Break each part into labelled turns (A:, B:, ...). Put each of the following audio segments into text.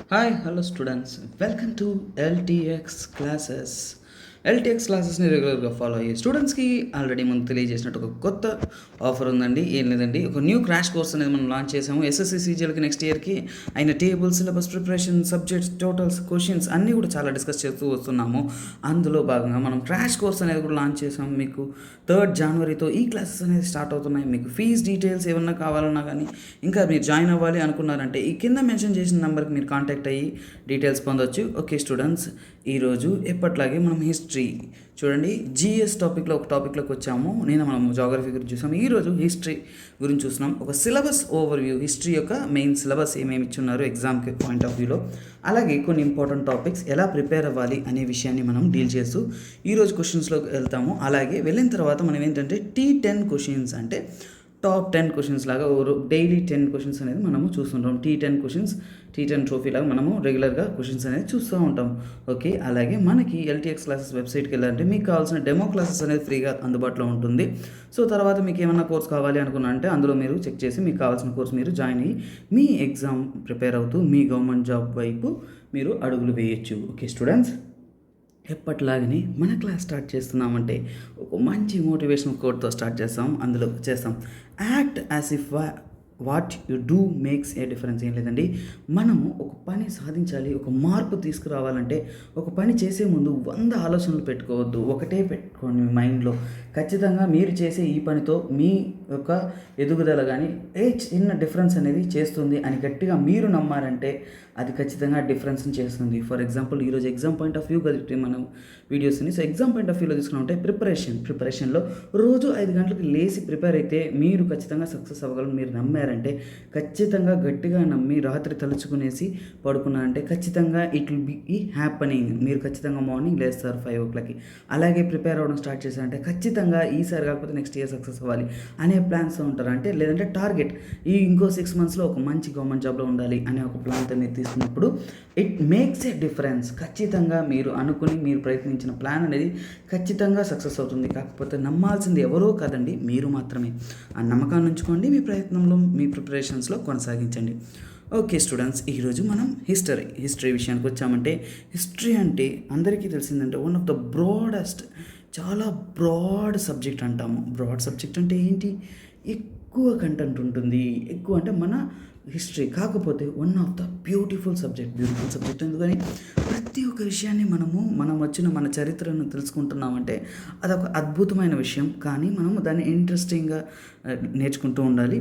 A: Hi hello students, welcome to LTX classes. LTX క్లాసెస్ని రెగ్యులర్గా follow అయ్యే స్టూడెంట్స్కి ఆల్రెడీ మనం తెలియజేసినట్టు ఒక కొత్త ఆఫర్ ఉందండి. ఏం లేదండి, ఒక న్యూ క్రాష్ కోర్స్ అనేది మనం లాంచ్ చేసాము. ఎస్ఎస్సి సీజీఎల్కి నెక్స్ట్ ఇయర్కి అయిన table, syllabus preparation, subjects, totals, questions అన్నీ కూడా చాలా డిస్కస్ చేస్తూ వస్తున్నాము. అందులో భాగంగా మనం క్రాష్ కోర్స్ అనేది కూడా లాంచ్ చేసాము. మీకు 3rd జనవరితో ఈ క్లాసెస్ అనేది స్టార్ట్ అవుతున్నాయి. మీకు ఫీజ్ డీటెయిల్స్ ఏమన్నా కావాలన్నా కానీ, ఇంకా మీరు జాయిన్ అవ్వాలి అనుకున్నారంటే ఈ కింద మెన్షన్ చేసిన నెంబర్కి మీరు కాంటాక్ట్ అయ్యి డీటెయిల్స్ పొందొచ్చు. ఓకే స్టూడెంట్స్, ఈరోజు ఎప్పట్లాగే మనం హిస్టరీ చూడండి, జిఎస్ టాపిక్లో ఒక టాపిక్లోకి వచ్చాము. మనం జాగ్రఫీ గురించి చూసాము. ఈరోజు హిస్టరీ గురించి చూస్తున్నాం. ఒక సిలబస్ ఓవర్వ్యూ, హిస్టరీ యొక్క మెయిన్ సిలబస్ ఏమేమి ఇచ్చున్నారు ఎగ్జామ్కి పాయింట్ ఆఫ్ వ్యూలో, అలాగే కొన్ని ఇంపార్టెంట్ టాపిక్స్ ఎలా ప్రిపేర్ అవ్వాలి అనే విషయాన్ని మనం డీల్ చేస్తూ ఈరోజు క్వశ్చన్స్లోకి వెళ్తాము. అలాగే వెళ్ళిన తర్వాత మనం ఏంటంటే T10 క్వశ్చన్స్, అంటే టాప్ 10 క్వశ్చన్స్ లాగా డైలీ 10 క్వశ్చన్స్ అనేది మనము చూస్తుంటాం. T10 క్వశ్చన్స్, T10 ట్రోఫీ లాగా మనము రెగ్యులర్గా క్వశ్చన్స్ అనేది చూస్తూ ఉంటాం. ఓకే, అలాగే మనకి ఎల్టీఎక్స్ క్లాసెస్ వెబ్సైట్కి వెళ్ళాలంటే మీకు కావాల్సిన డెమో క్లాసెస్ అనేది ఫ్రీగా అందుబాటులో ఉంటుంది. సో తర్వాత మీకు ఏమన్నా కోర్స్ కావాలి అనుకున్నా అంటే అందులో మీరు చెక్ చేసి మీకు కావాల్సిన కోర్స్ మీరు జాయిన్ అయ్యి మీ ఎగ్జామ్ ప్రిపేర్ అవుతూ మీ గవర్నమెంట్ జాబ్ వైపు మీరు అడుగులు వేయచ్చు. ఓకే స్టూడెంట్స్, ఎప్పటిలాగని మన క్లాస్ స్టార్ట్ చేస్తున్నామంటే ఒక మంచి మోటివేషనల్ కోట్తో స్టార్ట్ చేస్తాం. అందులో చేస్తాం act as if what you do makes a difference. ఏం లేదండి, మనము ఒక పని సాధించాలి, ఒక మార్పు తీసుకురావాలంటే ఒక పని చేసే ముందు 100 ఆలోచనలు పెట్టుకోవద్దు, ఒకటే పెట్టుకోండి మీ మైండ్లో. ఖచ్చితంగా మీరు చేసే ఈ పనితో మీ యొక్క ఎదుగుదల కానీ చిన్న డిఫరెన్స్ అనేది చేస్తుంది అని గట్టిగా మీరు నమ్మారంటే అది ఖచ్చితంగా డిఫరెన్స్ని చేస్తుంది. ఫర్ ఎగ్జాంపుల్ ఈరోజు ఎగ్జామ్ పాయింట్ ఆఫ్ వ్యూ కలిపి మనం వీడియోస్ని, సో ఎగ్జామ్ పాయింట్ ఆఫ్ వ్యూలో తీసుకున్నామంటే ప్రిపరేషన్లో రోజు 5 గంటలకు లేచి ప్రిపేర్ అయితే మీరు ఖచ్చితంగా సక్సెస్ అవ్వగలరు. మీరు నమ్మారంటే, ఖచ్చితంగా గట్టిగా నమ్మి రాత్రి తలుచుకునేసి పడుకున్నారంటే ఖచ్చితంగా ఇట్ విల్ బి హ్యాపనింగ్. మీరు ఖచ్చితంగా మార్నింగ్ లేస్తారు 5 o'clockకి. అలాగే ప్రిపేర్ అవ్వడం స్టార్ట్ చేశారంటే ఖచ్చితంగా ఈసారి కాకపోతే నెక్స్ట్ ఇయర్ సక్సెస్ అవ్వాలి అనే ప్లాన్స్తో ఉంటారు. అంటే లేదంటే టార్గెట్ ఇంకో 6 monthsలో ఒక మంచి గవర్నమెంట్ జాబ్లో ఉండాలి అనే ఒక ప్లాన్తో మీరు తీసుకున్నప్పుడు ఇట్ మేక్స్ ఏ డిఫరెన్స్. ఖచ్చితంగా మీరు అనుకుని మీరు ప్రయత్నించిన ప్లాన్ అనేది ఖచ్చితంగా సక్సెస్ అవుతుంది. కాకపోతే నమ్మాల్సింది ఎవరో కాదండి, మీరు మాత్రమే. ఆ నమ్మకాన్ని ఉంచుకోండి, మీ ప్రయత్నంలో మీ ప్రిపరేషన్స్లో కొనసాగించండి. ఓకే స్టూడెంట్స్, ఈరోజు మనం హిస్టరీ విషయానికి వచ్చామంటే, హిస్టరీ అంటే అందరికీ తెలిసిందంటే వన్ ఆఫ్ ద బ్రాడెస్ట్, చాలా బ్రాడ్ సబ్జెక్ట్ అంటాము. బ్రాడ్ సబ్జెక్ట్ అంటే ఏంటి? ఎక్కువ కంటెంట్ ఉంటుంది. ఎక్కువ అంటే మన హిస్టరీ, కాకపోతే one of the beautiful subject ఎందుకని ప్రతి ఒక్క విషయాన్ని మనం వచ్చిన మన చరిత్రను తెలుసుకుంటున్నామంటే అదొక అద్భుతమైన విషయం. కానీ మనము దాన్ని ఇంట్రెస్టింగ్గా నేర్చుకుంటూ ఉండాలి.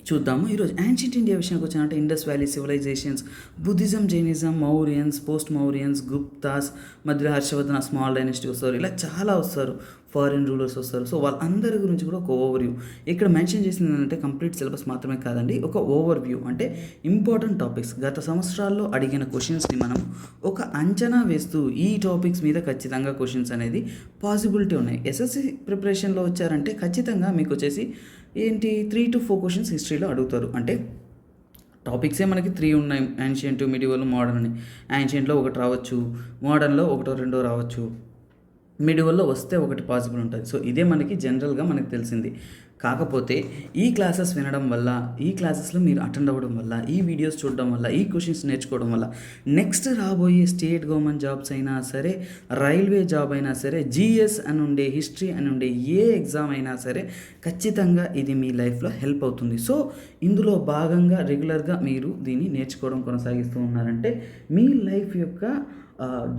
A: చూద్దాము. ఈరోజు యాన్షియంట్ ఇండియా విషయానికి వచ్చానంటే Indus valley civilizations, Buddhism, Jainism, Mauryans, post Mauryans, Guptas, మధ్యలో హర్షవర్ధన స్మాల్ డైనస్టీ వస్తారు. ఇలా చాలా వస్తారు, ఫారిన్ రూలర్స్ వస్తారు. సో వాళ్ళందరి గురించి కూడా ఒక ఓవర్వ్యూ ఇక్కడ మెన్షన్ చేసింది ఏంటంటే కంప్లీట్ సిలబస్ మాత్రమే కాదండి, ఒక ఓవర్వ్యూ అంటే ఇంపార్టెంట్ టాపిక్స్, గత సంవత్సరాల్లో అడిగిన క్వశ్చన్స్ని మనం ఒక అంచనా వేస్తూ ఈ టాపిక్స్ మీద ఖచ్చితంగా క్వశ్చన్స్ అనేది పాసిబిలిటీ ఉన్నాయి. ఎస్ఎస్సి ప్రిపరేషన్లో వచ్చారంటే ఖచ్చితంగా మీకు వచ్చేసి ఏంటి 3 to 4 క్వశ్చన్స్ హిస్టరీలో అడుగుతారు. అంటే టాపిక్సే మనకి 3 ఉన్నాయి, యాన్షియంట్, మిడివల్, మోడర్న్ అని. యాన్షియంట్లో ఒకటి రావచ్చు, మోడర్న్లో ఒకటో రెండో రావచ్చు, మిడివల్లో వస్తే ఒకటి పాసిబుల్ ఉంటుంది. సో ఇదే మనకి జనరల్గా మనకు తెలిసింది. కాకపోతే ఈ క్లాసెస్ వినడం వల్ల, ఈ క్లాసెస్లో మీరు అటెండ్ అవ్వడం వల్ల, ఈ వీడియోస్ చూడడం వల్ల, ఈ క్వశ్చన్స్ నేర్చుకోవడం వల్ల నెక్స్ట్ రాబోయే స్టేట్ గవర్నమెంట్ జాబ్స్ అయినా సరే, రైల్వే జాబ్ అయినా సరే, జిఎస్ అని ఉండే, హిస్టరీ అని ఉండే ఏ ఎగ్జామ్ అయినా సరే ఖచ్చితంగా ఇది మీ లైఫ్లో హెల్ప్ అవుతుంది. సో ఇందులో భాగంగా రెగ్యులర్గా మీరు దీన్ని నేర్చుకోవడం కొనసాగిస్తూ ఉన్నారంటే మీ లైఫ్ యొక్క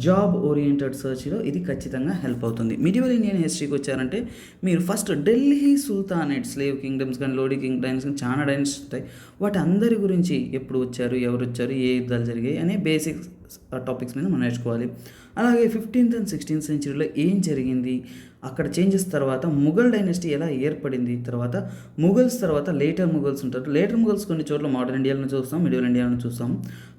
A: జాబ్ ఓరియంటెడ్ సర్చ్లో ఇది ఖచ్చితంగా హెల్ప్ అవుతుంది. మిడివల్ ఇండియన్ హిస్టరీకి వచ్చారంటే మీరు first Delhi sultanate, slave kingdoms కానీ, లోడీ కింగ్డమ్స్ కానీ, చాలా డైనస్టీస్ ఉంటాయి. వాటి అందరి గురించి ఎప్పుడు వచ్చారు, ఎవరు వచ్చారు, ఏ యుద్ధాలు జరిగాయి అనే బేసిక్ టాపిక్స్ మీద మనం నేర్చుకోవాలి. అలాగే 15th and 16th centuryలో ఏం జరిగింది, అక్కడ చేంజెస్ తర్వాత ముఘల్ డైనస్టీ ఎలా ఏర్పడింది, తర్వాత ముఘల్స్ తర్వాత లేటర్ ముఘల్స్ ఉంటారు. లేటర్ ముఘల్స్ కొన్ని చోట్ల మోడర్న్ ఇండియాలో చూస్తాం, మిడివల్ ఇండియాలో చూస్తాం.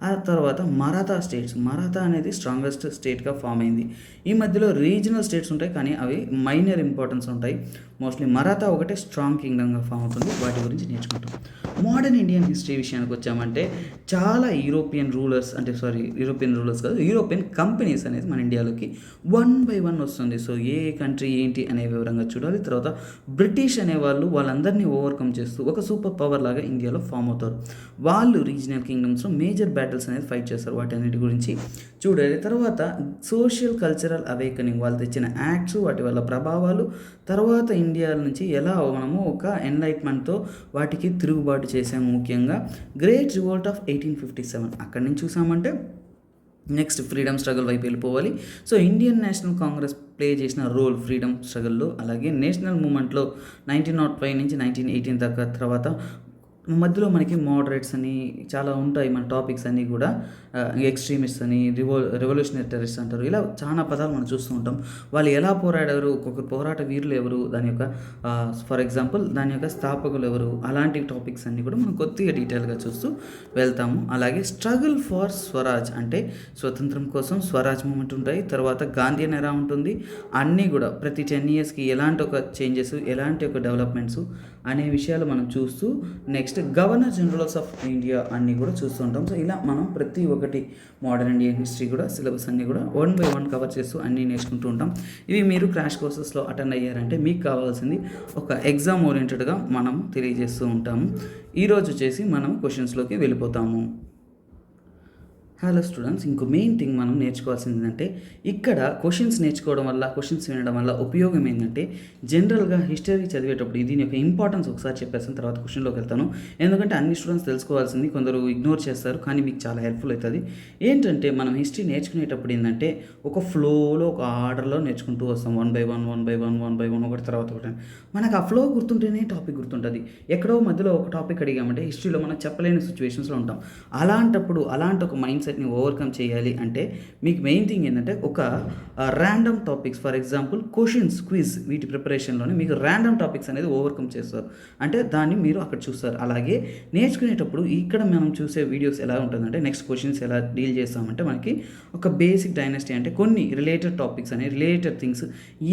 A: ఆ తర్వాత మరాఠా అనేది స్ట్రాంగెస్ట్ స్టేట్గా ఫామ్ అయింది. ఈ మధ్యలో రీజనల్ స్టేట్స్ ఉంటాయి కానీ అవి మైనర్ ఇంపార్టెన్స్ ఉంటాయి. మోస్ట్లీ మరాఠా ఒకటే స్ట్రాంగ్ కింగ్డమ్గా ఫామ్ అవుతుంది. వాటి గురించి నేర్చుకుంటాం. మోడర్న్ ఇండియన్ హిస్టరీ విషయానికి వచ్చామంటే చాలా యూరోపియన్ రూలర్స్ కాదు, యూరోపియన్ కంపెనీస్ అనేది మన ఇండియాలోకి 1 by 1 వస్తుంది. సో ఏ కంట్రీ ఏంటి అనే వివరంగా చూడాలి. తర్వాత బ్రిటిష్ అనేవాళ్ళు వాళ్ళందరినీ ఓవర్కమ్ చేస్తూ ఒక సూపర్ పవర్ లాగా ఇండియాలో ఫామ్ అవుతారు. వాళ్ళు రీజనల్ కింగ్డమ్స్లో మేజర్ బ్యాటిల్స్ అనేది ఫైట్ చేస్తారు. వాటి అన్నిటి గురించి చూడాలి. తర్వాత సోషల్ కల్చరల్ అవేకనింగ్, వాళ్ళు తెచ్చిన యాక్ట్స్, వాటి వల్ల ప్రభావాలు, తర్వాత ఇండియా నుంచి ఎలా మనము ఒక ఎన్లైట్మెంట్తో వాటికి తిరుగుబాటు చేసాము. ముఖ్యంగా గ్రేట్ రివోల్ట్ ఆఫ్ 1857 అక్కడి నుంచి చూసామంటే నెక్స్ట్ ఫ్రీడమ్ స్ట్రగుల్ వైపు వెళ్ళిపోవాలి. So Indian National Congress play చేసిన రోల్ ఫ్రీడమ్ స్ట్రగుల్లో, అలాగే నేషనల్ మూమెంట్లో 1905 నుంచి 1918 దాకా, తర్వాత మధ్యలో మనకి మోడరేట్స్ అని చాలా ఉంటాయి. మన టాపిక్స్ అన్నీ కూడా ఎక్స్ట్రీమిస్ట్ అని, రెవల్యూషనరీ టెర్రరిస్ట్ అంటారు. ఇలా చాలా పదాలు మనం చూస్తూ ఉంటాం. వాళ్ళు ఎలా పోరాడారు, ఒక్కొక్క పోరాట వీరులు ఎవరు, దాని యొక్క ఫర్ ఎగ్జాంపుల్ దాని యొక్క స్థాపకులు ఎవరు, అలాంటి టాపిక్స్ అన్నీ కూడా మనం కొద్దిగా డీటెయిల్గా చూస్తూ వెళ్తాము. అలాగే స్ట్రగుల్ ఫర్ స్వరాజ్ అంటే స్వతంత్రం కోసం స్వరాజ్ మూమెంట్ ఉంటాయి. తర్వాత గాంధీయన్ ఎరా ఉంటుంది. అన్నీ కూడా ప్రతి 10 yearsకి ఎలాంటి ఒక చేంజెస్, ఎలాంటి ఒక డెవలప్మెంట్స్ అనే విషయాలు మనం చూస్తూ next governor generals of India అన్నీ కూడా చూస్తుంటాం. సో ఇలా మనం ప్రతి ఒక్కటి మోడర్న్ ఇండియన్ హిస్టరీ కూడా సిలబస్ అన్నీ కూడా 1 by 1 కవర్ చేస్తూ అన్నీ నేర్చుకుంటూ ఉంటాం. ఇవి మీరు క్రాష్ కోర్సెస్లో అటెండ్ అయ్యారంటే మీకు కావాల్సింది ఒక ఎగ్జామ్ ఓరియంటెడ్గా మనం తెలియజేస్తూ ఉంటాము. ఈరోజు వచ్చేసి మనం క్వశ్చన్స్లోకి వెళ్ళిపోతాము. హలో స్టూడెంట్స్, ఇంకో మెయిన్ థింగ్ మనం నేర్చుకోవాల్సింది ఏంటంటే ఇక్కడ క్వశ్చన్స్ నేర్చుకోవడం వల్ల, క్వశ్చన్స్ వినడం వల్ల ఉపయోగం ఏంటంటే జనరల్గా హిస్టరీ చదివేటప్పుడు దీని యొక్క ఇంపార్టెన్స్ ఒకసారి చెప్పేసిన తర్వాత క్వశ్చన్లోకి వెళ్తాను. ఎందుకంటే అన్ని స్టూడెంట్స్ తెలుసుకోవాల్సింది, కొందరు ఇగ్నోర్ చేస్తారు, కానీ మీకు చాలా హెల్ప్ఫుల్ అవుతుంది. ఏంటంటే మనం హిస్టరీ నేర్చుకునేటప్పుడు ఏంటంటే ఒక ఫ్లోలో, ఒక ఆర్డర్లో నేర్చుకుంటూ వస్తాం. 1 by 1 ఒకటి తర్వాత ఒకటి. మనకు ఆ ఫ్లో గుర్తుంటేనే టాపిక్ గుర్తుంటుంది. ఎక్కడో మధ్యలో ఒక టాపిక్ అడిగామంటే హిస్టరీలో మనం చెప్పలేని సిచ్యువేషన్స్లో ఉంటాం. అలాంటప్పుడు అలాంటి ఒక మైండ్ సెట్ని ఓవర్కమ్ చేయాలి అంటే మీకు మెయిన్ థింగ్ ఏంటంటే ఒక random topics, for example questions, quiz, వీటి ప్రిపరేషన్లోనే మీకు ర్యాండమ్ టాపిక్స్ అనేది ఓవర్కమ్ చేస్తారు. అంటే దాన్ని మీరు అక్కడ చూస్తారు. అలాగే నేర్చుకునేటప్పుడు ఇక్కడ మనం చూసే వీడియోస్ ఎలా ఉంటుందంటే నెక్స్ట్ క్వశ్చన్స్ ఎలా డీల్ చేస్తామంటే మనకి ఒక బేసిక్ డైనస్టీ అంటే కొన్ని రిలేటెడ్ టాపిక్స్ అని, రిలేటెడ్ థింగ్స్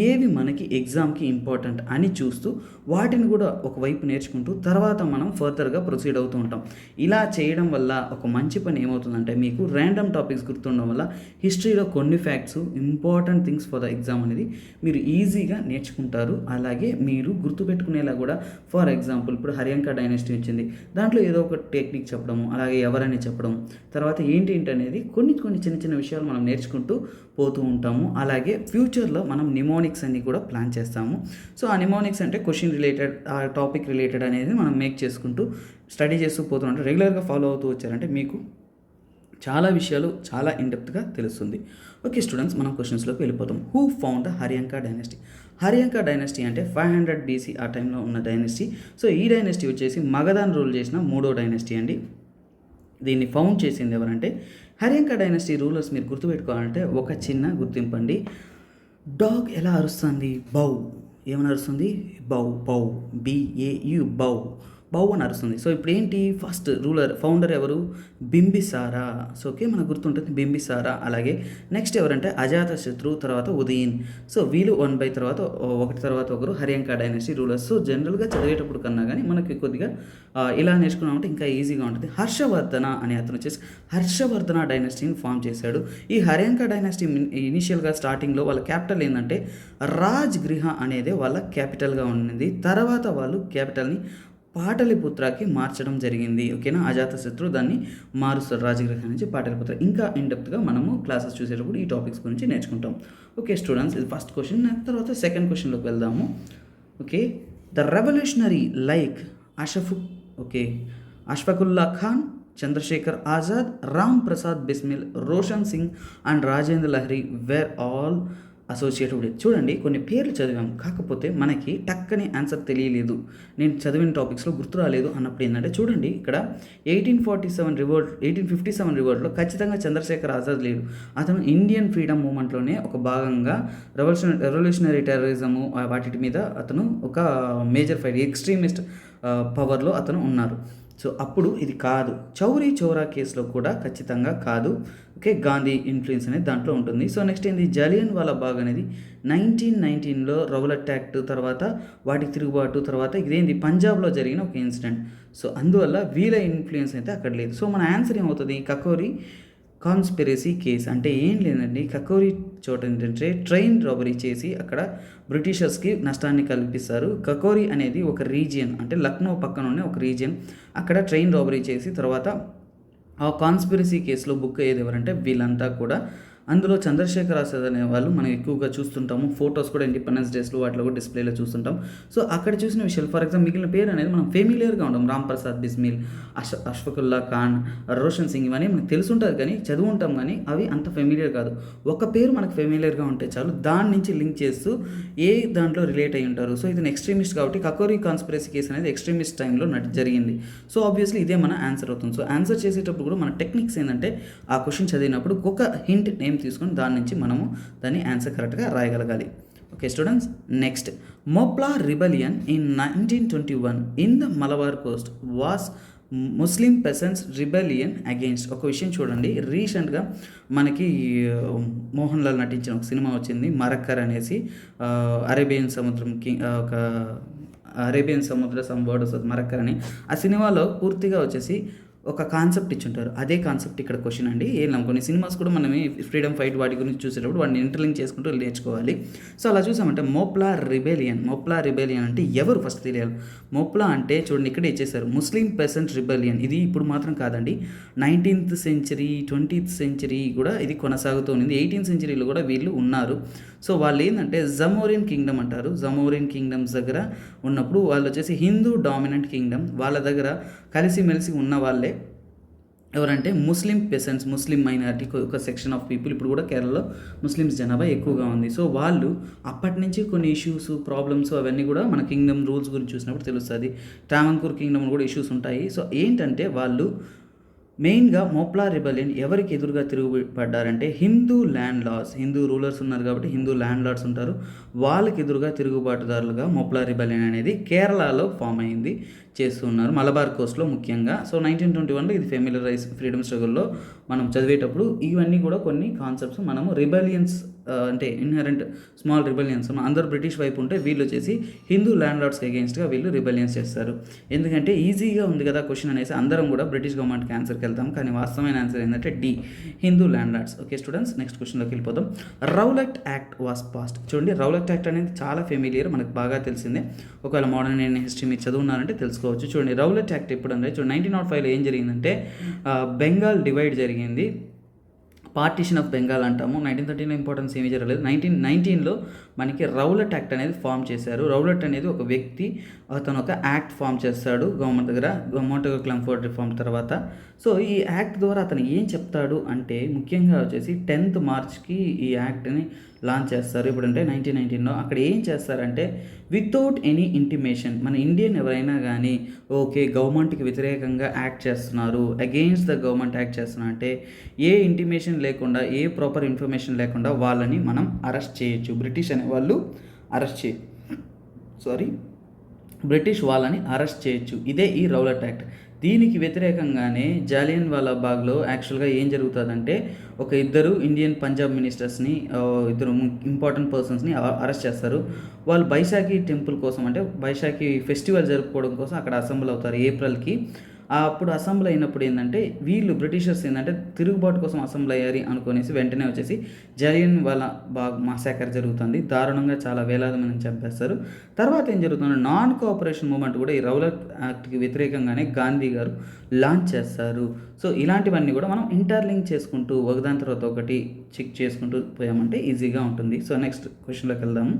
A: ఏవి మనకి ఎగ్జామ్కి ఇంపార్టెంట్ అని చూస్తూ వాటిని కూడా ఒకవైపు నేర్చుకుంటూ తర్వాత మనం ఫర్దర్గా ప్రొసీడ్ అవుతూ ఉంటాం. ఇలా చేయడం వల్ల ఒక మంచి పని ఏమవుతుందంటే మీకు ర్యాండమ్ టాపిక్స్ గుర్తుండడం వల్ల హిస్టరీలో కొన్ని facts, important things for the exam అనేది మీరు ఈజీగా నేర్చుకుంటారు. అలాగే మీరు గుర్తుపెట్టుకునేలా కూడా, ఫర్ ఎగ్జాంపుల్ ఇప్పుడు హర్యాంక డైనస్టీ వచ్చింది, దాంట్లో ఏదో ఒక టెక్నిక్ చెప్పడము, అలాగే ఎవరని చెప్పడం, తర్వాత ఏంటి అనేది కొన్ని చిన్న చిన్న విషయాలు మనం నేర్చుకుంటూ పోతూ ఉంటాము. అలాగే ఫ్యూచర్లో మనం నిమోనిక్స్ అన్ని కూడా ప్లాన్ చేస్తాము. సో ఆ నిమోనిక్స్ అంటే క్వశ్చన్ రిలేటెడ్, ఆ టాపిక్ రిలేటెడ్ అనేది మనం మేక్ చేసుకుంటూ స్టడీ చేస్తూ పోతూ ఉంటాం. రెగ్యులర్గా ఫాలో అవుతూ వచ్చారంటే మీకు చాలా విషయాలు చాలా ఇన్డెప్త్గా తెలుస్తుంది. ఓకే స్టూడెంట్స్, మనం క్వశ్చన్స్లోకి వెళ్ళిపోతాం. Who found the Haryanka dynasty? Haryanka dynasty అంటే 500 BC ఆ టైంలో ఉన్న డైనస్టీ. సో ఈ డైనస్టీ వచ్చేసి మగధాన్ రూల్ చేసిన 3వ డైనస్టీ అండి. దీన్ని ఫౌండ్ చేసింది ఎవరంటే హర్యాంక డైనస్టీ రూలర్స్ మీరు గుర్తుపెట్టుకోవాలంటే ఒక చిన్న గుర్తింపండి. డాగ్ ఎలా అరుస్తుంది? బౌ. ఏమని అరుస్తుంది? బౌ. బౌ, BAU, బౌ. బౌ అని అరుస్తుంది. సో ఇప్పుడు ఏంటి, ఫస్ట్ ఫౌండర్ ఎవరు? బింబిసారా. సో ఓకే, మనకు గుర్తుంటుంది బింబిసారా. అలాగే నెక్స్ట్ ఎవరంటే అజాతశత్రు, తర్వాత ఉదయన్. సో వీళ్ళు ఒకటి తర్వాత ఒకరు హర్యాంక డైనస్టీ రూలర్స్. సో జనరల్గా చదివేటప్పుడు కన్నా కానీ మనకి కొద్దిగా ఇలా నేర్చుకున్నామంటే ఇంకా ఈజీగా ఉంటుంది. హర్షవర్ధన అనే అతను వచ్చేసి హర్షవర్ధన డైనస్టీని ఫామ్ చేశాడు. ఈ హర్యాంక డైనస్టీ ఇనిషియల్గా స్టార్టింగ్లో వాళ్ళ క్యాపిటల్ ఏంటంటే రాజ్గృహ అనేది వాళ్ళ క్యాపిటల్గా ఉండింది. తర్వాత వాళ్ళు క్యాపిటల్ని పాటలిపుత్రకి మార్చడం జరిగింది. ఓకేనా, అజాతశత్రు దాన్ని మారుస్తారు రాజగృహ నుంచి పాటలిపుత్ర. ఇంకా ఇన్డెప్త్గా మనము క్లాసెస్ చూసేటప్పుడు ఈ టాపిక్స్ గురించి నేర్చుకుంటాం. ఓకే స్టూడెంట్స్, ఇది ఫస్ట్ క్వశ్చన్. తర్వాత సెకండ్ క్వశ్చన్లోకి వెళ్దాము. Okay, the revolutionary like Ashfaqulla Khan, Chandrashekhar Azad, Ram Prasad Bismil, Roshan Singh and Rajendra Lahiri were all associated with. చూడండి, కొన్ని పేర్లు చదివాం, కాకపోతే మనకి టక్కని ఆన్సర్ తెలియలేదు, నేను చదివిన టాపిక్స్లో గుర్తు రాలేదు అన్నప్పుడు ఏంటంటే చూడండి, ఇక్కడ 1857 రివోల్ట్లో ఖచ్చితంగా చంద్రశేఖర్ ఆజాద్ లేడు. అతను ఇండియన్ ఫ్రీడమ్ మూమెంట్లోనే ఒక భాగంగా రెవల్యూషనరీ టెర్రరిజము వాటి మీద అతను ఒక మేజర్ ఫైట్, ఎక్స్ట్రీమిస్ట్ పవర్లో అతను ఉన్నారు. సో అప్పుడు ఇది కాదు. చౌరీ చౌరా కేసులో కూడా ఖచ్చితంగా కాదు. ఓకే, గాంధీ ఇన్ఫ్లుయెన్స్ అనేది దాంట్లో ఉంటుంది. సో నెక్స్ట్ ఏంది, జలియన్ వాలా బాగ్ అనేది 1919లో రౌలట్ యాక్ట్ తర్వాత వాటికి తిరుగుబాటు తర్వాత ఇదేంది పంజాబ్లో జరిగిన ఒక ఇన్సిడెంట్. సో అందువల్ల వీళ్ళ ఇన్ఫ్లుయెన్స్ అయితే అక్కడ లేదు. సో మన ఆన్సర్ ఏమవుతుంది, కకోరి కాన్స్పిరసీ కేస్ అంటే ఏం లేదండి, కకోరి చోట ఏంటంటే ట్రైన్ రాబరీ చేసి అక్కడ బ్రిటిషర్స్కి నష్టాన్ని కల్పిస్తారు. కకోరి అనేది ఒక రీజియన్, అంటే లక్నో పక్కన ఉన్న ఒక రీజియన్. అక్కడ ట్రైన్ రాబరీ చేసి తర్వాత ఆ కాన్స్పిరసీ కేసులో బుక్ అయ్యేది ఎవరంటే వీళ్ళంతా కూడా. అందులో చంద్రశేఖర్ ఆజాద్ అనే వాళ్ళు మనం ఎక్కువగా చూస్తుంటాము. ఫొటోస్ కూడా ఇండిపెండెన్స్ డేస్లో వాటిలో కూడా డిస్ప్లేలో చూస్తుంటాం. సో అక్కడ చూసిన విషయాలు, ఫర్ ఎగ్జాంపుల్ మిగిలిన పేరు అనేది మనం ఫెమిలియర్గా ఉంటాం. రామ్ ప్రసాద్ బిస్మిల్, అష్ఫకుల్లా ఖాన్, రోషన్ సింగ్, ఇవన్నీ మనకు తెలుసుంటుంది కానీ చదువు ఉంటాం కానీ అవి అంత ఫెమిలియర్ కాదు. ఒక పేరు మనకు ఫెమిలియర్గా ఉంటే చాలు, దాని నుంచి లింక్ చేస్తూ ఏ దాంట్లో రిలేట్ అయి ఉంటారు. సో ఇది ఎక్స్ట్రీమిస్ట్ కాబట్టి కకోరి కాన్స్పిరసీ కేసు అనేది ఎక్స్ట్రీమిస్ట్ టైంలో జరిగింది. సో ఆబ్వియస్లీ ఇదే మన ఆన్సర్ అవుతుంది. సో ఆన్సర్ చేసేటప్పుడు కూడా మన టెక్నిక్స్ ఏంటంటే ఆ క్వశ్చన్ చదివినప్పుడు ఒక హింట్ నేమ్ తీసుకొని దాని నుంచి మనము దాన్ని ఆన్సర్ కరెక్ట్గా రాయగలగాలి. Okay students, next Moplah rebellion in 1921 in the Malabar coast was Muslim peasants rebellion against. ఒక విషయం చూడండి, రీసెంట్గా మనకి మోహన్ లాల్ నటించిన ఒక సినిమా వచ్చింది మరక్కర్ అనేసి. అరేబియన్ సముద్రంకి ఒక అరేబియన్ సముద్ర సంబోర్డ్ మరక్కర్ అని. ఆ సినిమాలో పూర్తిగా వచ్చేసి ఒక కాన్సెప్ట్ ఇచ్చుంటారు. అదే కాన్సెప్ట్ ఇక్కడ క్వశ్చన్ అండి. ఏం కొన్ని సినిమాస్ కూడా మనం ఫ్రీడమ్ ఫైట్ వాటి గురించి చూసేటప్పుడు వాటిని ఇంటర్లింక్ చేసుకుంటూ నేర్చుకోవాలి. సో అలా చూసామంటే మొప్లా రిబెలియన్ అంటే ఎవరు ఫస్ట్ తెలియాలి. మొప్లా అంటే చూడండి ఇక్కడ ఇచ్చేసారు, ముస్లిం పెసెంట్ రిబెలియన్. ఇది ఇప్పుడు మాత్రం కాదండి, 19th సెంచరీ 20th సెంచరీ కూడా ఇది కొనసాగుతూ ఉంది. 18th సెంచరీలో కూడా వీళ్ళు ఉన్నారు. సో వాళ్ళు ఏంటంటే జమోరియన్ కింగ్డమ్ అంటారు. జమోరియన్ కింగ్డమ్స్ దగ్గర ఉన్నప్పుడు వాళ్ళు వచ్చేసి హిందూ డామినెంట్ కింగ్డమ్. వాళ్ళ దగ్గర కలిసిమెలిసి ఉన్న వాళ్ళే ఎవరంటే ముస్లిం పెసెంట్స్, ముస్లిం మైనారిటీ ఒక సెక్షన్ ఆఫ్ పీపుల్. ఇప్పుడు కూడా కేరళలో ముస్లిమ్స్ జనాభా ఎక్కువగా ఉంది. సో వాళ్ళు అప్పటి నుంచి కొన్ని ఇష్యూస్, ప్రాబ్లమ్స్ అవన్నీ కూడా మన కింగ్డమ్ రూల్స్ గురించి చూసినప్పుడు తెలుస్తుంది. ట్రావంకూర్ కింగ్డమ్ కూడా ఇష్యూస్ ఉంటాయి. సో ఏంటంటే వాళ్ళు మెయిన్గా మొప్లా రిబెలియన్ ఎవరికి ఎదురుగా తిరుగుబడ్డారంటే Hindu landlords, Hindu rulers ఉన్నారు కాబట్టి హిందూ ల్యాండ్ లార్డ్స్ ఉంటారు, వాళ్ళకి ఎదురుగా తిరుగుబాటుదారులుగా మొప్లా రిబెలియన్ అనేది కేరళలో ఫామ్ అయింది, చేస్తున్నారు మలబార్ కోస్ట్లో ముఖ్యంగా. సో 1921లో ఇది ఫెమిలరైజ్ ఫ్రీడమ్ స్ట్రగుల్లో మనం చదివేటప్పుడు ఇవన్నీ కూడా కొన్ని కాన్సెప్ట్స్ మనము రిబెలియన్స్ అంటే ఇన్హరెంట్ స్మాల్ రిబెలియన్స్ అందరూ బ్రిటిష్ వైపు ఉంటే వీళ్ళు వచ్చేసి హిందూ ల్యాండ్ లార్డ్స్కి అగేన్స్ట్గా వీళ్ళు రిబెలియన్స్ చేస్తారు. ఎందుకంటే ఈజీగా ఉంది కదా క్వశ్చన్ అనేసి అందరం కూడా బ్రిటిష్ గవర్నమెంట్కి ఆన్సర్కి వెళ్తాం, కానీ వాస్తవమైన ఆన్సర్ ఏంటంటే D, Hindu landlords. Okay students, next క్వశ్చన్లోకి వెళ్ళిపోదాం. Rowlatt act was passed. చూడండి రౌలట్ యాక్ట్ అనేది చాలా ఫెమిలియర్, మనకు బాగా తెలిసిందే. ఒకవేళ మోడర్న్ ఇండియన్ హిస్టరీ మీరు చదువున్నారంటే తెలుసుకోవచ్చు. చూడండి రౌలట్ యాక్ట్ ఎప్పుడు అంటే చూడండి 1905లో ఏం జరిగిందంటే బెంగాల్ డివైడ్ జరిగింది, పార్టీషన్ ఆఫ్ బెంగాల్ అంటాము. 1913లో ఇంపార్టెన్స్ ఏమీ జరగలేదు. 1919లో మనకి రౌలట్ యాక్ట్ అనేది ఫామ్ చేశారు. రౌలట్ అనేది ఒక వ్యక్తి, అతను ఒక యాక్ట్ ఫామ్ చేస్తాడు గవర్నమెంట్ దగ్గర, మోంటెగో క్లంఫోర్డ్ రిఫార్మ్ తర్వాత. సో ఈ యాక్ట్ ద్వారా అతను ఏం చెప్తాడు అంటే ముఖ్యంగా వచ్చేసి 10th మార్చ్కి ఈ యాక్ట్ని లాంచ్ చేస్తారు. ఇప్పుడంటే 1919లో అక్కడ ఏం చేస్తారంటే వితౌట్ ఎనీ ఇంటిమేషన్, మన ఇండియన్ ఎవరైనా కానీ ఓకే గవర్నమెంట్కి వ్యతిరేకంగా యాక్ట్ చేస్తున్నారు, అగెయిన్స్ట్ ద గవర్నమెంట్ యాక్ట్ చేస్తున్నారు అంటే ఏ ఇంటిమేషన్ లేకుండా, ఏ ప్రాపర్ ఇన్ఫర్మేషన్ లేకుండా వాళ్ళని మనం అరెస్ట్ చేయొచ్చు. బ్రిటిష్ అనే వాళ్ళు బ్రిటిష్ వాళ్ళని అరెస్ట్ చేయొచ్చు. ఇదే ఈ రౌలట్ యాక్ట్. దీనికి వ్యతిరేకంగానే జాలియన్ వాలా బాగ్లో యాక్చువల్గా ఏం జరుగుతుందంటే ఒక ఇద్దరు ఇండియన్ పంజాబ్ మినిస్టర్స్ని, ఇద్దరు ఇంపార్టెంట్ పర్సన్స్ని అరెస్ట్ చేస్తారు. వాళ్ళు బైశాఖి టెంపుల్ కోసం, అంటే బైశాఖి ఫెస్టివల్ జరుపుకోవడం కోసం అక్కడ అసెంబ్లీ అవుతారు ఏప్రిల్కి. అప్పుడు అసెంబ్లీ అయినప్పుడు ఏంటంటే వీళ్ళు బ్రిటిషర్స్ ఏంటంటే తిరుగుబాటు కోసం అసెంబ్లీ అయ్యారు అనుకునేసి వెంటనే వచ్చేసి జాలియన్ వాలా బాగ్ మాసాకర్ జరుగుతుంది. దారుణంగా చాలా వేలాది మందిని చంపేస్తారు. తర్వాత ఏం జరుగుతుంది, నాన్ కోఆపరేషన్ మూమెంట్ కూడా ఈ రౌలట్ యాక్ట్కి వ్యతిరేకంగానే గాంధీ గారు లాంచ్ చేస్తారు. సో ఇలాంటివన్నీ కూడా మనం ఇంటర్లింక్ చేసుకుంటూ ఒకదాని తర్వాత ఒకటి చెక్ చేసుకుంటూ పోయామంటే ఈజీగా ఉంటుంది. సో నెక్స్ట్ క్వశ్చన్లోకి వెళ్దాము.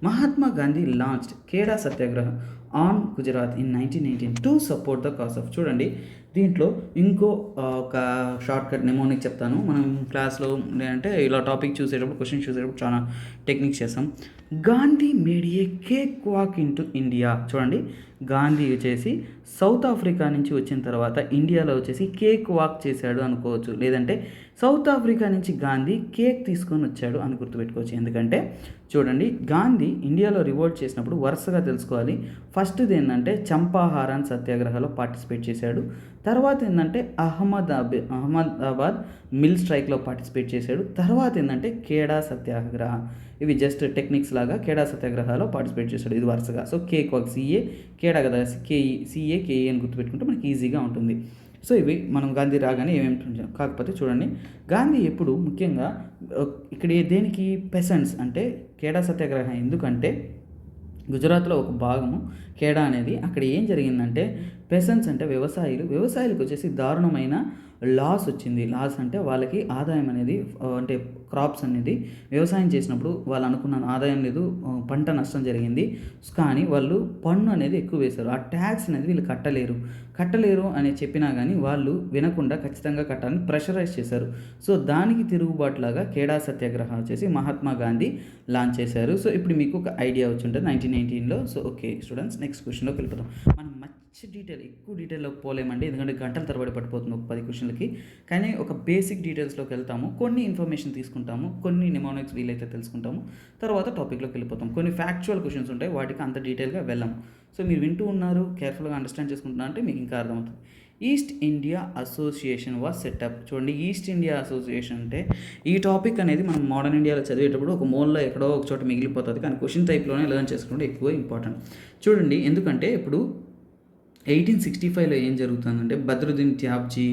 A: మహాత్మా గాంధీ లాంచ్డ్ ఖేడా సత్యాగ్రహం on Gujarat in 1918 to support the cause of. చూడండి దీంట్లో ఇంకో ఒక షార్ట్ కట్ నెమోనిక్ చెప్తాను. మనం క్లాస్లో అంటే ఇలా టాపిక్ చూసేటప్పుడు క్వశ్చన్ చూసేటప్పుడు చాలా టెక్నిక్స్ చేస్తాం. గాంధీ మేడ్ ఏ కేక్ వాక్ ఇంటూ ఇండియా. చూడండి గాంధీ వచ్చేసి సౌత్ ఆఫ్రికా నుంచి వచ్చిన తర్వాత ఇండియాలో వచ్చేసి కేక్ వాక్ చేశాడు అనుకోవచ్చు, లేదంటే సౌత్ ఆఫ్రికా నుంచి గాంధీ కేక్ తీసుకొని వచ్చాడు అని గుర్తుపెట్టుకోవచ్చు. ఎందుకంటే చూడండి గాంధీ ఇండియాలో రివోల్ట్ చేసినప్పుడు వరుసగా తెలుసుకోవాలి. ఫస్ట్ది ఏంటంటే చంపాహారన్ సత్యాగ్రహంలో పార్టిసిపేట్ చేశాడు. తర్వాత ఏంటంటే అహ్మదాబాద్ మిల్ స్ట్రైక్లో పార్టిసిపేట్ చేశాడు. తర్వాత ఏంటంటే ఖేడా సత్యాగ్రహ, ఇవి జస్ట్ టెక్నిక్స్ లాగా ఖేడా సత్యాగ్రహాలో పార్టిసిపేట్ చేశాడు. ఇది వరుసగా. సో సిఏ, ఖేడా కదా, కేఈ అని గుర్తుపెట్టుకుంటే మనకి ఈజీగా ఉంటుంది. సో ఇవి మనం గాంధీ రాగానే ఏమేమి, కాకపోతే చూడండి గాంధీ ఎప్పుడు ముఖ్యంగా ఇక్కడ దేనికి పెసెంట్స్ అంటే ఖేడా సత్యాగ్రహం ఎందుకంటే గుజరాత్లో ఒక భాగము ఖేడా అనేది. అక్కడ ఏం జరిగిందంటే పెసెంట్స్ అంటే వ్యవసాయులకు వచ్చేసి దారుణమైన లాస్ వచ్చింది. లాస్ అంటే వాళ్ళకి ఆదాయం అనేది అంటే క్రాప్స్ అనేది వ్యవసాయం చేసినప్పుడు వాళ్ళు అనుకున్న ఆదాయం లేదు, పంట నష్టం జరిగింది. కానీ వాళ్ళు పన్ను అనేది ఎక్కువ వేశారు. ఆ ట్యాక్స్ అనేది వీళ్ళు కట్టలేరు అని చెప్పినా కానీ వాళ్ళు వినకుండా ఖచ్చితంగా కట్టాలని ప్రెషరైజ్ చేశారు. సో దానికి తిరుగుబాటులాగా ఖేడా సత్యాగ్రహం వచ్చేసి మహాత్మా గాంధీ లాంచ్ చేశారు. సో ఇప్పుడు మీకు ఒక ఐడియా వచ్చి ఉంటుంది 1919లో. సో ఓకే స్టూడెంట్స్, నెక్స్ట్ క్వశ్చన్లోకి వెళ్ళిపోతాం. మనం ఎక్కువ డీటెయిల్లోకి పోలేమండి, ఎందుకంటే గంటల తరబడి పడిపోతుంది ఒక 10 క్వశ్చన్లకి. కానీ ఒక బేసిక్ డీటెయిల్స్లోకి వెళ్తాము, కొన్ని ఇన్ఫర్మేషన్ తీసుకుంటాము, కొన్ని నిమోనిక్స్ వీలైతే తెలుసుకుంటాము, తర్వాత టాపిక్లోకి వెళ్ళిపోతాం. కొన్ని ఫ్యాక్చువల్ క్వశ్చన్స్ ఉంటాయి, వాటికి అంత డీటెయిల్గా వెళ్ళాము. సో మీరు వింటూ ఉన్నారు, కేర్ఫుల్గా అండర్స్టాండ్ చేసుకుంటున్నా అంటే మీకు ఇంకా అర్థమవుతుంది. East India association was setup. చూడండి, ఈస్ట్ ఇండియా అసోసియేషన్ అంటే ఈ టాపిక్ అనేది మనం మోడర్న్ ఇండియాలో చదివేటప్పుడు ఒక మూలలో ఎక్కడో ఒక చోట మిగిలిపోతుంది, కానీ క్వశ్చన్ టైప్లోనే లెర్న్ చేసుకుంటే ఎక్కువ ఇంపార్టెంట్. చూడండి, ఎందుకంటే ఇప్పుడు 1865లో ఏం జరుగుతుందంటే బద్రుద్దీన్ త్యాబ్జీ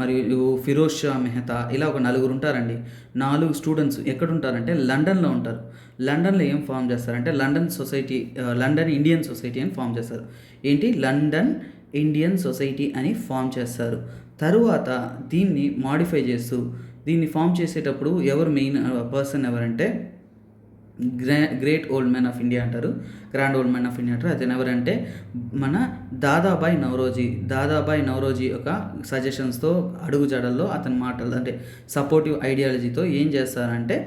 A: మరియు ఫిరోజ్ షా మెహతా ఇలా ఒక 4 ఉంటారండి. 4 స్టూడెంట్స్ ఎక్కడుంటారంటే లండన్లో ఉంటారు. లండన్లో ఏం ఫామ్ చేస్తారంటే లండన్ ఇండియన్ సొసైటీ అని ఫామ్ చేస్తారు. ఏంటి, లండన్ ఇండియన్ సొసైటీ అని ఫామ్ చేస్తారు. తరువాత దీన్ని మాడిఫై చేస్తూ దీన్ని ఫామ్ చేసేటప్పుడు ఎవరు మెయిన్ పర్సన్ ఎవరంటే great old man of India అంటారు, grand old man of India అంటారు. అతను ఎవరంటే మన దాదాబాయి నౌరోజీ యొక్క సజెషన్స్తో అడుగుజాడల్లో అతని మాటలు అంటే సపోర్టివ్ ఐడియాలజీతో ఏం చేస్తారంటే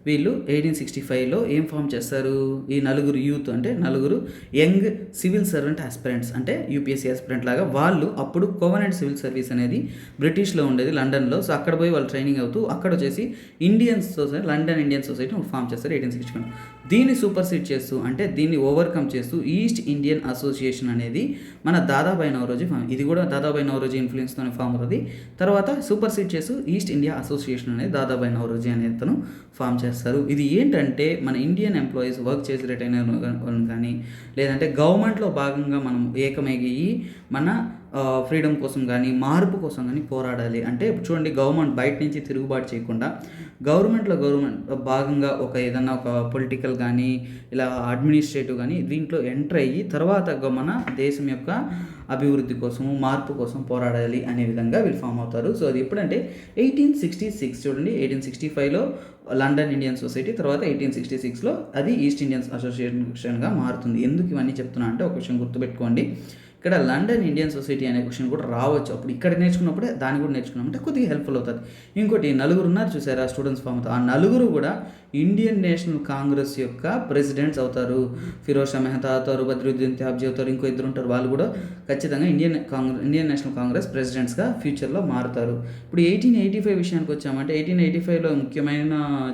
A: వీళ్ళు 1865లో ఏం ఫామ్ చేస్తారు, ఈ 4 యూత్ అంటే 4 యంగ్ సివిల్ సర్వెంట్ ఆస్పిరెంట్స్ అంటే యూపీఎస్సీ ఆస్పిరెంట్ లాగా. వాళ్ళు అప్పుడు కోవనెంట్ సివిల్ సర్వీస్ అనేది బ్రిటిష్లో ఉండేది లండన్లో. సో అక్కడ పోయి వాళ్ళు ట్రైనింగ్ అవుతూ అక్కడ వచ్చేసి లండన్ ఇండియన్ సొసైటీ ఫామ్ చేస్తారు 1861. దీన్ని సూపర్సీడ్ చేస్తూ అంటే దీన్ని ఓవర్కమ్ చేస్తూ ఈస్ట్ ఇండియన్ అసోసియేషన్ అనేది మన దాదాబాయి నౌరోజీ ఫామ్, ఇది కూడా దాదాబాయి నౌరోజీ ఇన్ఫ్లుయెన్స్తోనే ఫామ్ అవుతుంది. తర్వాత సూపర్సీడ్ చేస్తూ ఈస్ట్ ఇండియా అసోసియేషన్ అనేది దాదాబాయి నౌరోజీ అనే అతను ఫామ్ చేస్తారు. ఇది ఏంటంటే మన ఇండియన్ ఎంప్లాయీస్ వర్క్ చేసి రిటైర్ అయిన కానీ లేదంటే గవర్నమెంట్లో భాగంగా మనం ఏకమయ్యి మన ఫ్రీడమ్ కోసం కానీ మార్పు కోసం కానీ పోరాడాలి. అంటే చూడండి, గవర్నమెంట్ బయట నుంచి తిరుగుబాటు చేయకుండా గవర్నమెంట్ భాగంగా ఏదన్నా ఒక పొలిటికల్ కానీ ఇలా అడ్మినిస్ట్రేటివ్ కానీ దీంట్లో ఎంటర్ అయ్యి తర్వాత మన దేశం యొక్క అభివృద్ధి కోసము మార్పు కోసం పోరాడాలి అనే విధంగా వీళ్ళు ఫామ్ అవుతారు. సో అది ఎప్పుడంటే 1866. చూడండి, 1865లో లండన్ ఇండియన్ సొసైటీ, తర్వాత 1866లో అది ఈస్ట్ ఇండియన్ అసోసియేషన్గా మారుతుంది. ఎందుకు ఇవన్నీ చెప్తున్నా అంటే ఒక విషయం గుర్తుపెట్టుకోండి, ఇక్కడ లండన్ ఇండియన్ సొసైటీ అనే క్వశ్చన్ కూడా రావచ్చు. అప్పుడు ఇక్కడ నేర్చుకున్నప్పుడే దాన్ని కూడా నేర్చుకున్నామంటే కొద్దిగా హెల్ప్ఫుల్ అవుతుంది. ఇంకోటి 4 ఉన్నారు చూసారా స్టూడెంట్స్ ఫామ్ అవుతారు. ఆ 4 కూడా ఇండియన్ నేషనల్ కాంగ్రెస్ యొక్క ప్రెసిడెంట్స్ అవుతారు. ఫిరోజ్ షా మెహతా అవుతారు, బద్రుద్దీన్ త్యాబ్జీ అవుతారు, ఇంకో 2 ఉంటారు. వాళ్ళు కూడా ఖచ్చితంగా ఇండియన్ నేషనల్ కాంగ్రెస్ ప్రెసిడెంట్స్గా ఫ్యూచర్లో మారుతారు. ఇప్పుడు 1885 విషయానికి వచ్చామంటే 1885లో ముఖ్యమైన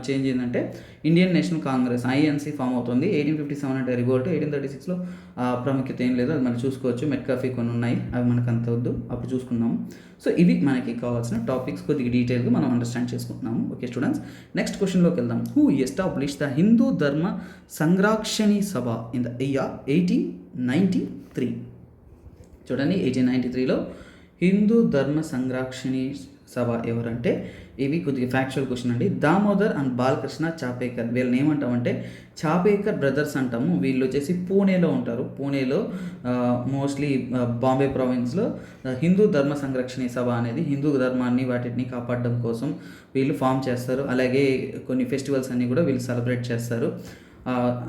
A: చేంజ్ ఏంటంటే Indian National Congress INC form అవుతుంది. 1857 అంటే రివోల్ట్, 1836లో ప్రాముఖ్యత ఏం లేదు, అది మనం చూసుకోవచ్చు. మెట్కాఫీ కొన్ని ఉన్నాయి, అవి మనకు అంత వద్దు, అప్పుడు చూసుకుందాము. సో ఇవి మనకి కావాల్సిన టాపిక్స్, కొద్దిగా డీటెయిల్గా మనం అండర్స్టాండ్ చేసుకుంటున్నాము. ఓకే స్టూడెంట్స్, నెక్స్ట్ క్వశ్చన్లోకి వెళ్దాం. హూ ఎస్టాబ్లిష్ ద హిందూ ధర్మ సంరక్షణి సభ ఇన్ ద ఇయర్ 1893. చూడండి, 1893లో హిందూ ధర్మ సంరక్షణి సభ ఎవరంటే, ఇవి కొద్దిగా ఫ్యాక్చువల్ క్వశ్చన్ అండి. దామోదర్ అండ్ బాలకృష్ణ చాపేకర్, వీళ్ళని ఏమంటామంటే చాపేకర్ బ్రదర్స్ అంటాము. వీళ్ళు వచ్చేసి పూణేలో ఉంటారు. పూణేలో మోస్ట్లీ బాంబే ప్రావిన్స్లో హిందూ ధర్మ సంరక్షణ సభ అనేది హిందూ ధర్మాన్ని వాటిని కాపాడడం కోసం వీళ్ళు ఫామ్ చేస్తారు. అలాగే కొన్ని ఫెస్టివల్స్ అన్నీ కూడా వీళ్ళు సెలబ్రేట్ చేస్తారు.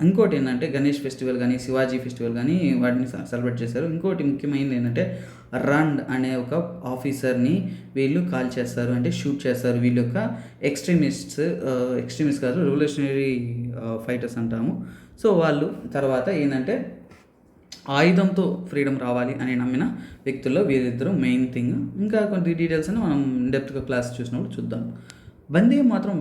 A: ఇంకోటి ఏంటంటే గణేష్ ఫెస్టివల్ కానీ శివాజీ ఫెస్టివల్ కానీ వాటిని సెలబ్రేట్ చేస్తారు. ఇంకోటి ముఖ్యమైనది ఏంటంటే రండ్ అనే ఒక ఆఫీసర్ని వీళ్ళు కాల్ చేస్తారు, అంటే షూట్ చేస్తారు. వీళ్ళ యొక్క ఎక్స్ట్రీమిస్ట్ కాదు, రెవల్యూషనరీ ఫైటర్స్ అంటాము. సో వాళ్ళు తర్వాత ఏంటంటే ఆయుధంతో ఫ్రీడమ్ రావాలి అని నమ్మిన వ్యక్తుల్లో వీరిద్దరూ మెయిన్ థింగ్. ఇంకా కొన్ని డీటెయిల్స్ అని మనం డెప్త్గా క్లాస్ చూసినప్పుడు చూద్దాం. వందే మాత్రం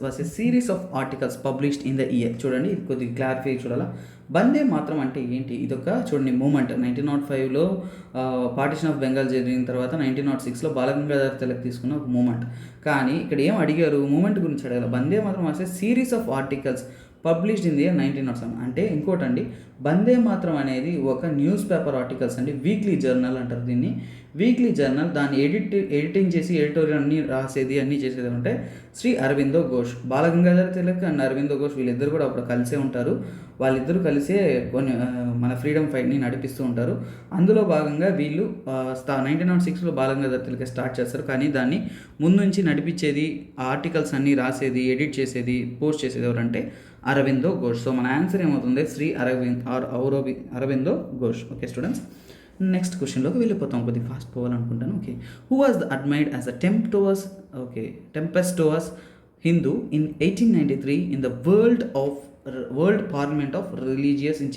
A: was a series of articles published in the year. చూడండి ఇది కొద్దిగా క్లారిఫై చూడాలా. వందే మాత్రం అంటే ఏంటి? ఇదొక చూడండి మూమెంట్. 1905లో పార్టిషన్ ఆఫ్ బెంగాల్ జరిగిన తర్వాత 1906లో బాలగంగాధర్ తిలక్ తీసుకున్న ఒక మూమెంట్. కానీ ఇక్కడ ఏం అడిగారు? మూమెంట్ గురించి అడగాలి. వందే మాత్రం was a series of articles published in the year 1907. అంటే ఇంకోటండి, వందే మాత్రం అనేది ఒక న్యూస్ పేపర్ ఆర్టికల్స్ అండి, వీక్లీ జర్నల్ అంటారు దీన్ని. వీక్లీ జర్నల్ దాన్ని ఎడిటింగ్ చేసి ఎడిటోరియల్ అన్నీ రాసేది అన్నీ చేసేది అంటే శ్రీ అరవిందో ఘోష్. బాలగంగాధర్ తిలక్ అండ్ అరవిందో ఘోష్ వీళ్ళిద్దరు కూడా అప్పుడు కలిసే ఉంటారు. వాళ్ళిద్దరూ కలిసే కొన్ని మన ఫ్రీడమ్ ఫైట్ని నడిపిస్తూ ఉంటారు. అందులో భాగంగా వీళ్ళు 1906లో బాలగంగాధర్ తిలక్ స్టార్ట్ చేస్తారు. కానీ దాన్ని ముందు నుంచి నడిపించేది, ఆర్టికల్స్ అన్నీ రాసేది, ఎడిట్ చేసేది, పోస్ట్ చేసేది ఎవరంటే అరవిందో ఘోష్. సో మన ఆన్సర్ ఏమవుతుంది? Shri Aurobindo Ghosh. Okay students, next క్వశ్చన్లోకి వెళ్ళిపోతాం. కొద్దిగా ఫాస్ట్ పోవాలనుకుంటాను. Okay, who was the admired as a tempestuous Hindu in 1893 in the world parliament of religious in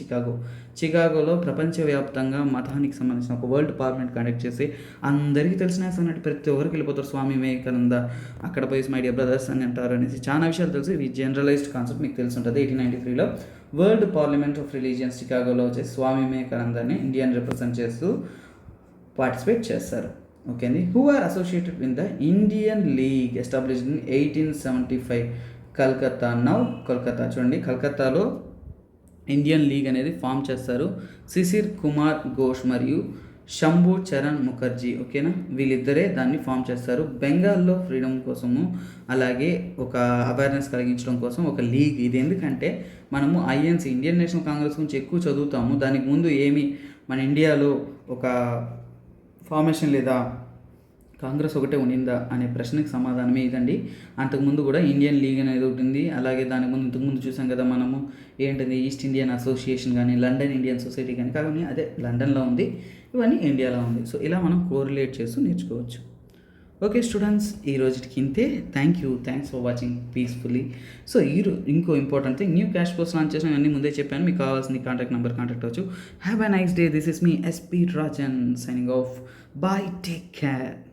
A: చికాగోలో ప్రపంచవ్యాప్తంగా మతానికి సంబంధించిన ఒక వరల్డ్ పార్లమెంట్ కండక్ట్ చేసి అందరికీ తెలిసిన అన్నట్టు ప్రతి ఒక్కరికి వెళ్ళిపోతారు. స్వామి వివేకానంద అక్కడ పోయి మై డియర్ బ్రదర్స్ అని అంటారు అనేసి చాలా విషయాలు తెలుసు. ఇవి జనరలైజ్డ్ కాన్సెప్ట్ మీకు తెలిసి ఉంటుంది. 1893లో వరల్డ్ పార్లమెంట్ ఆఫ్ రిలీజియన్స్ చికాగోలో వచ్చేసి స్వామి వివేకానందాన్ని ఇండియాని రిప్రజెంట్ చేస్తూ పార్టిసిపేట్ చేస్తారు. ఓకే అండి. Who are associated with the Indian league established in 1875 Kolkata. చూడండి, కలకత్తాలో ఇండియన్ లీగ్ అనేది ఫామ్ చేస్తారు. శిశిర్ కుమార్ ఘోష్ మరియు శంభు చరణ్ ముఖర్జీ. ఓకేనా, వీళ్ళిద్దరే దాన్ని ఫామ్ చేస్తారు. బెంగాల్లో ఫ్రీడమ్ కోసము, అలాగే ఒక అవేర్నెస్ కలిగించడం కోసం ఒక లీగ్ ఇది. ఎందుకంటే మనము ఐఎన్సీ ఇండియన్ నేషనల్ కాంగ్రెస్ గురించి ఎక్కువ చదువుతాము. దానికి ముందు ఏమి మన ఇండియాలో ఒక ఫార్మేషన్ లేదా కాంగ్రెస్ ఒకటే ఉండిందా అనే ప్రశ్నకి సమాధానమే ఇదండి. అంతకుముందు కూడా ఇండియన్ లీగ్ అనేది ఉంటుంది. అలాగే దాని ముందు ఇంతకుముందు చూసాం కదా మనము, ఏంటది ఈస్ట్ ఇండియన్ అసోసియేషన్ కానీ లండన్ ఇండియన్ సొసైటీ కానీ అదే లండన్లో ఉంది, ఇవన్నీ ఇండియాలో ఉంది. సో ఇలా మనం కోరిలేట్ చేస్తూ నేర్చుకోవచ్చు. ఓకే స్టూడెంట్స్, ఈ రోజుకి ఇంతే. Thanks for watching peacefully. So ఇంకో important thing, new cash course launch చేసిన అన్నీ ముందే చెప్పాను. మీకు కావాల్సిన కాంటాక్ట్ అవ్వచ్చు. Have a nice day. This is me SP Rajan signing off. Bye, take care.